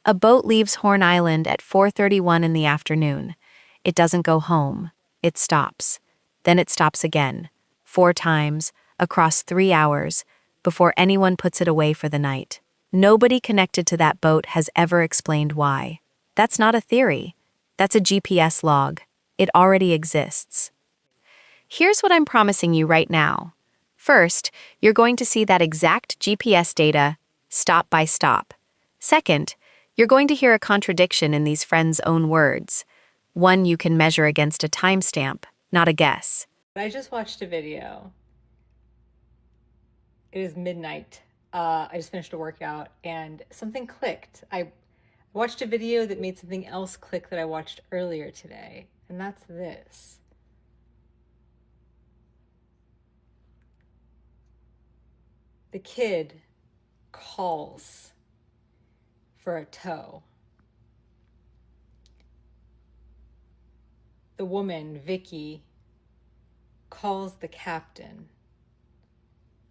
A boat leaves Horn Island at 4:31 in the afternoon. It doesn't go home. It stops. Then it stops again, 4 times, across 3 hours, before anyone puts it away for the night. Nobody connected to that boat has ever explained why. That's not a theory. That's a GPS log. It already exists. Here's what I'm promising you right now. First, you're going to see that exact GPS data, stop by stop. Second, you're going to hear a contradiction in these friends' own words. One you can measure against a timestamp, not a guess. I just watched a video. It is midnight. I just finished a workout and something clicked. I watched a video that made something else click that I watched earlier today, and that's this. The kid calls for a tow. The woman, Vicky, calls the captain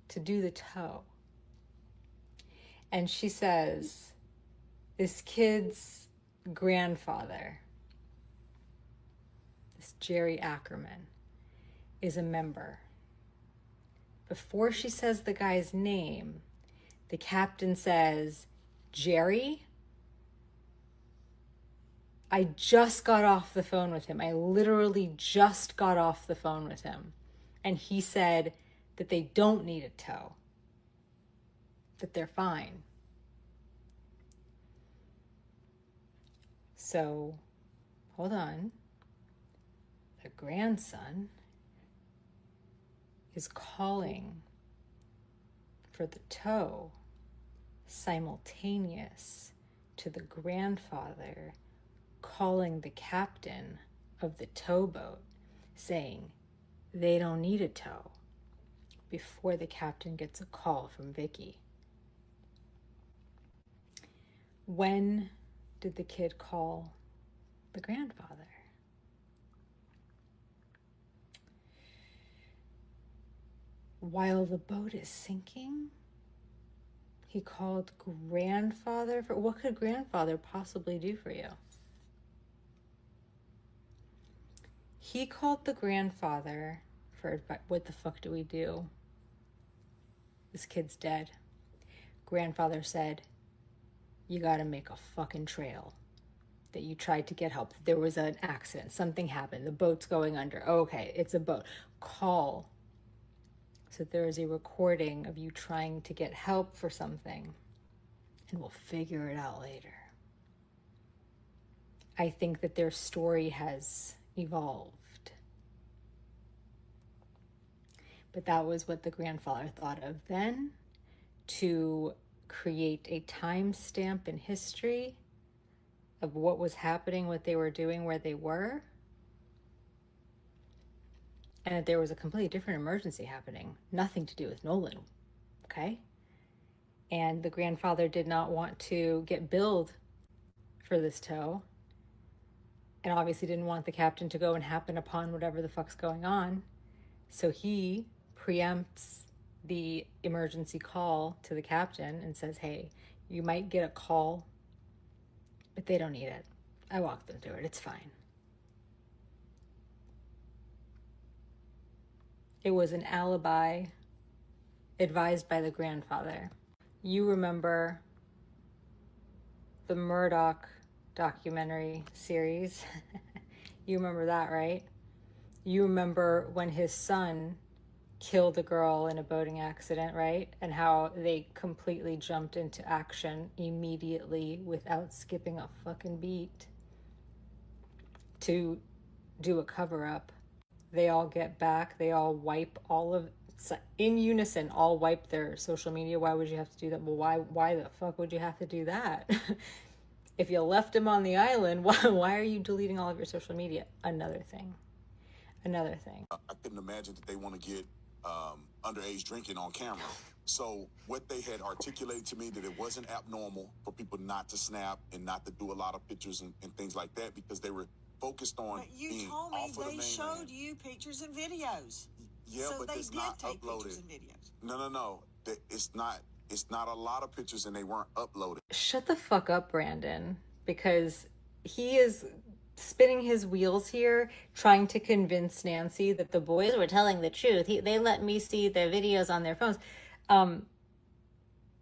to do the tow. And she says, this kid's grandfather, this Jerry Ackerman, is a member. Before she says the guy's name, the captain says, Jerry? I just got off the phone with him. I literally just got off the phone with him. And he said that they don't need a tow, that they're fine. So, hold on. The grandson is calling for the tow simultaneous to the grandfather calling the captain of the towboat saying they don't need a tow before the captain gets a call from Vicky. When did the kid call the grandfather? While the boat is sinking? He called grandfather for what could grandfather possibly do for you? He called the grandfather for what the fuck do we do? This kid's dead. Grandfather said, you gotta make a fucking trail. That you tried to get help. There was an accident. Something happened. The boat's going under. Okay, it's a boat. Call. So there is a recording of you trying to get help for something. And we'll figure it out later. I think that their story has evolved. But that was what the grandfather thought of then, to create a timestamp in history of what was happening, what they were doing, where they were, and that there was a completely different emergency happening, nothing to do with Nolan, okay? And the grandfather did not want to get billed for this tow, and obviously didn't want the captain to go and happen upon whatever the fuck's going on, so he preempts the emergency call to the captain and says, hey, you might get a call, but they don't need it. I walked them through it. It's fine. It was an alibi advised by the grandfather. You remember the Murdoch documentary series? You remember that, right? You remember when his son killed a girl in a boating accident, right? And how they completely jumped into action immediately without skipping a fucking beat to do a cover-up. They all get back, they all wipe all of, in unison, all wipe their social media. Why would you have to do that? Well, why the fuck would you have to do that? If you left him on the island, why are you deleting all of your social media? Another thing. I couldn't imagine that they want to get underage drinking on camera. So what they had articulated to me, that it wasn't abnormal for people not to snap and not to do a lot of pictures and things like that, because they were focused on But you being told me off of the they mainland. showed you pictures and videos. Yeah, so but they it's did not take uploaded. pictures and videos. No. It's not It's not a lot of pictures and they weren't uploaded. Shut the fuck up, Brandon, because he is spinning his wheels here, trying to convince Nancy that the boys were telling the truth. They let me see their videos on their phones. And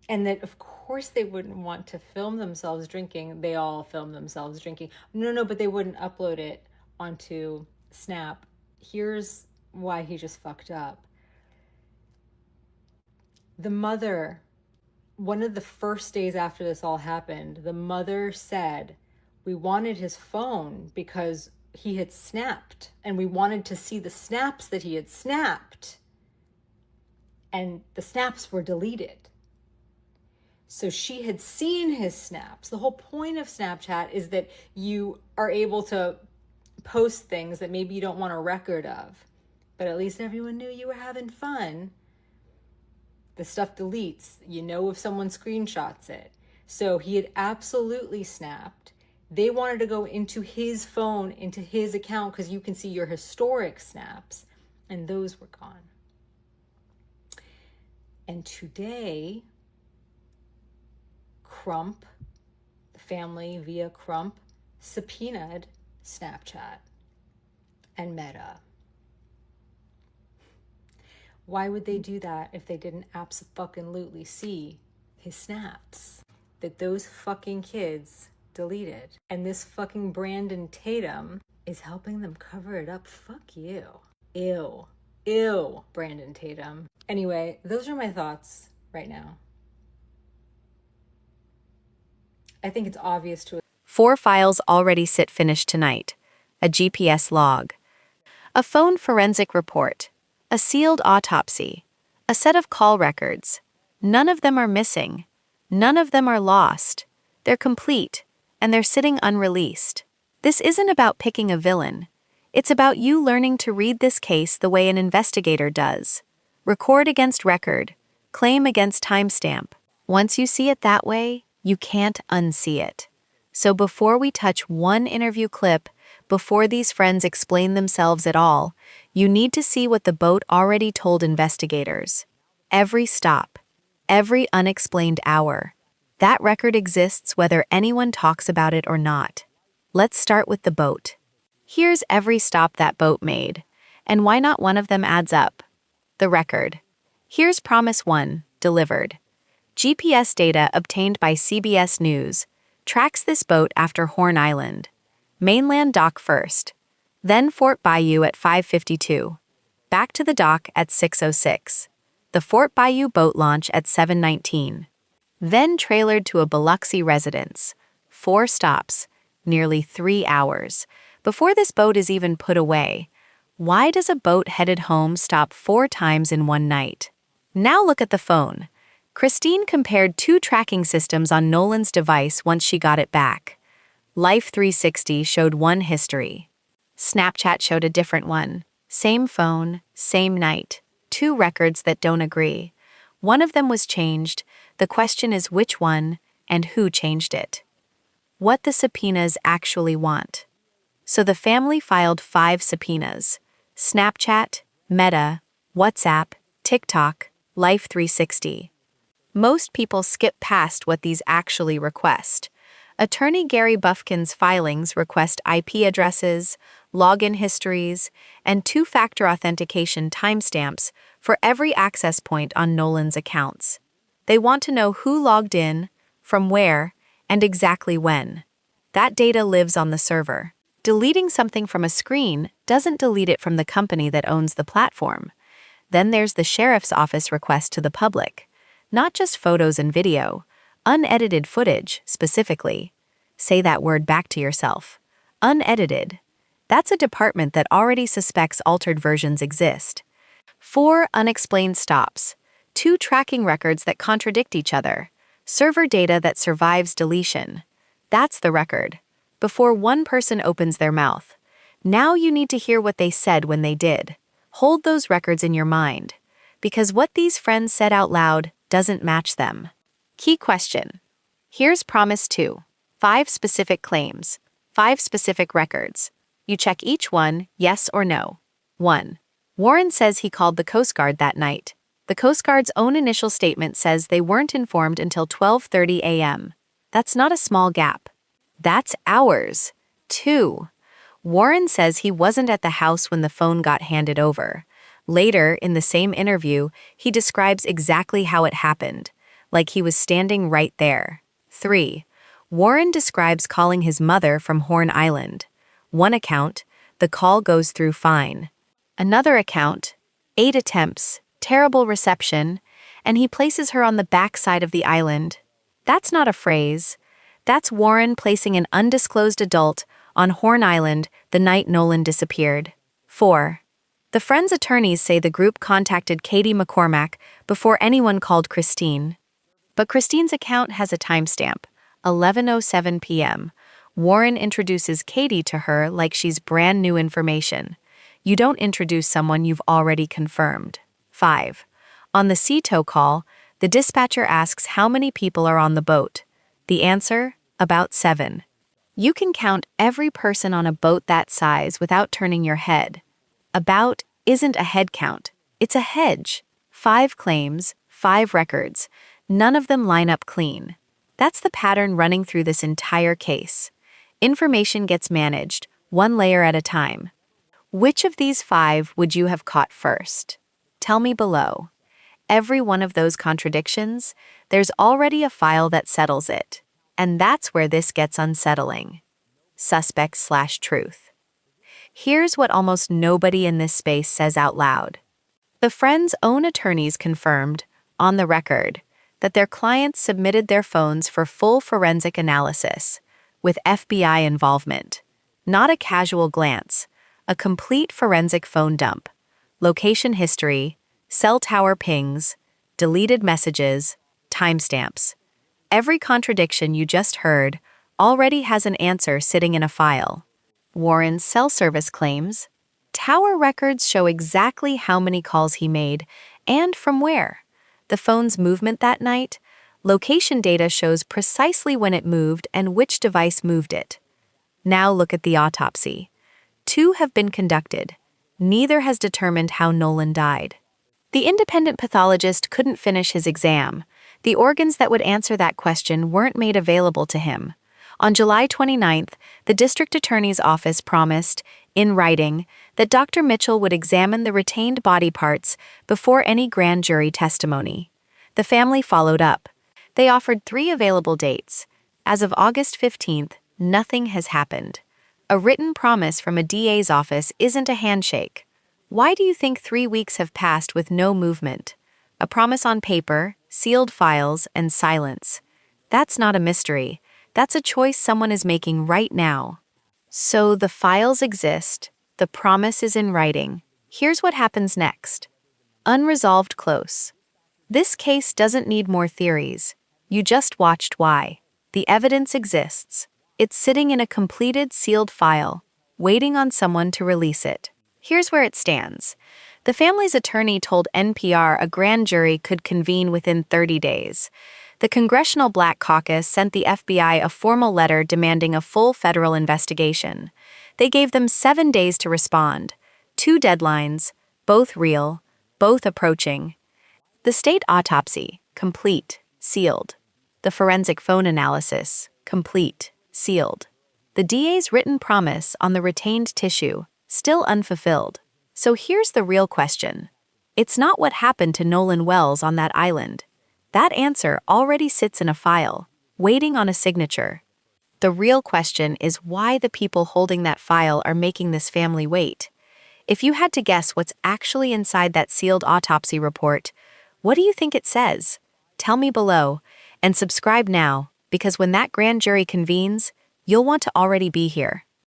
that, of course, they wouldn't want to film themselves drinking. They all film themselves drinking. No, but they wouldn't upload it onto Snap. Here's why he just fucked up. The mother, one of the first days after this all happened, the mother said, we wanted his phone because he had snapped and we wanted to see the snaps that he had snapped. And the snaps were deleted. So she had seen his snaps. The whole point of Snapchat is that you are able to post things that maybe you don't want a record of, but at least everyone knew you were having fun. The stuff deletes. You know if someone screenshots it. So he had absolutely snapped. They wanted to go into his phone, into his account, because you can see your historic snaps, and those were gone. And today, Crump, the family via Crump, subpoenaed Snapchat and Meta. Why would they do that if they didn't abso-fucking-lutely see his snaps that those fucking kids deleted? And this fucking Brandon Tatum is helping them cover it up. Fuck you. Ew, Brandon Tatum. Anyway, those are my thoughts right now. I think it's obvious to 4 files already sit finished tonight. A GPS log. A phone forensic report. A sealed autopsy. A set of call records. None of them are missing. None of them are lost. They're complete, and they're sitting unreleased. This isn't about picking a villain. It's about you learning to read this case the way an investigator does. Record against record. Claim against timestamp. Once you see it that way, you can't unsee it. So before we touch one interview clip, before these friends explain themselves at all, you need to see what the boat already told investigators. Every stop, every unexplained hour. That record exists whether anyone talks about it or not. Let's start with the boat. Here's every stop that boat made, and why not one of them adds up? The record. Here's Promise 1, delivered. GPS data obtained by CBS News tracks this boat after Horn Island. Mainland dock first, then Fort Bayou at 5:52. Back to the dock at 6:06. The Fort Bayou boat launch at 7:19. Then trailered to a Biloxi residence. 4 stops, nearly 3 hours, before this boat is even put away. Why does a boat headed home stop 4 times in one night? Now look at the phone. Christine compared 2 tracking systems on Nolan's device once she got it back. Life 360 showed one history. Snapchat showed a different one. Same phone, same night. 2 records that don't agree. One of them was changed. The question is which one and who changed it. What the subpoenas actually want. So the family filed 5 subpoenas. Snapchat, Meta, WhatsApp, TikTok, Life 360. Most people skip past what these actually request. Attorney Gary Bufkin's filings request IP addresses, login histories, and 2-factor authentication timestamps for every access point on Nolan's accounts. They want to know who logged in, from where, and exactly when. That data lives on the server. Deleting something from a screen doesn't delete it from the company that owns the platform. Then there's the sheriff's office request to the public. Not just photos and video, unedited footage, specifically. Say that word back to yourself. Unedited. That's a department that already suspects altered versions exist. 4 unexplained stops. 2 tracking records that contradict each other. Server data that survives deletion. That's the record. Before one person opens their mouth. Now you need to hear what they said when they did. Hold those records in your mind. Because what these friends said out loud doesn't match them. Key question. Here's Promise 2. 5 specific claims. 5 specific records. You check each one, yes or no. 1. Warren says he called the Coast Guard that night. The Coast Guard's own initial statement says they weren't informed until 12:30 a.m. That's not a small gap. That's hours. 2. Warren says he wasn't at the house when the phone got handed over. Later, in the same interview, he describes exactly how it happened, like he was standing right there. 3. Warren describes calling his mother from Horn Island. One account, the call goes through fine. Another account, 8 attempts, terrible reception, and he places her on the backside of the island. That's not a phrase. That's Warren placing an undisclosed adult on Horn Island the night Nolan disappeared. 4. The friend's attorneys say the group contacted Katie McCormack before anyone called Christine. But Christine's account has a timestamp, 11:07 p.m. Warren introduces Katie to her like she's brand new information. You don't introduce someone you've already confirmed. 5. On the sea tow call, the dispatcher asks how many people are on the boat. The answer? About 7. You can count every person on a boat that size without turning your head. About isn't a head count, it's a hedge. 5 claims, 5 records. None of them line up clean. That's the pattern running through this entire case. Information gets managed, one layer at a time. Which of these 5 would you have caught first? Tell me below. Every one of those contradictions, there's already a file that settles it. And that's where this gets unsettling. Suspect/truth. Here's what almost nobody in this space says out loud. The friend's own attorneys confirmed, on the record, that their clients submitted their phones for full forensic analysis, with FBI involvement. Not a casual glance, a complete forensic phone dump. Location history, cell tower pings, deleted messages, timestamps. Every contradiction you just heard already has an answer sitting in a file. Warren's cell service claims, tower records show exactly how many calls he made and from where. The phone's movement that night, location data shows precisely when it moved and which device moved it. Now look at the autopsy. 2 have been conducted. Neither has determined how Nolan died. The independent pathologist couldn't finish his exam. The organs that would answer that question weren't made available to him. On July 29th, the district attorney's office promised, in writing, that Dr. Mitchell would examine the retained body parts before any grand jury testimony. The family followed up. They offered 3 available dates. As of August 15th, nothing has happened. A written promise from a DA's office isn't a handshake. Why do you think 3 weeks have passed with no movement? A promise on paper, sealed files, and silence. That's not a mystery. That's a choice someone is making right now. So the files exist, the promise is in writing. Here's what happens next. Unresolved close. This case doesn't need more theories. You just watched why. The evidence exists. It's sitting in a completed sealed file, waiting on someone to release it. Here's where it stands. The family's attorney told NPR a grand jury could convene within 30 days. The Congressional Black Caucus sent the FBI a formal letter demanding a full federal investigation. They gave them 7 days to respond. 2 deadlines, both real, both approaching. The state autopsy, complete, sealed. The forensic phone analysis, complete, sealed. The DA's written promise on the retained tissue, still unfulfilled. So here's the real question. It's not what happened to Nolan Wells on that island. That answer already sits in a file, waiting on a signature. The real question is why the people holding that file are making this family wait. If you had to guess what's actually inside that sealed autopsy report, what do you think it says? Tell me below, and subscribe now, because when that grand jury convenes, you'll want to already be here.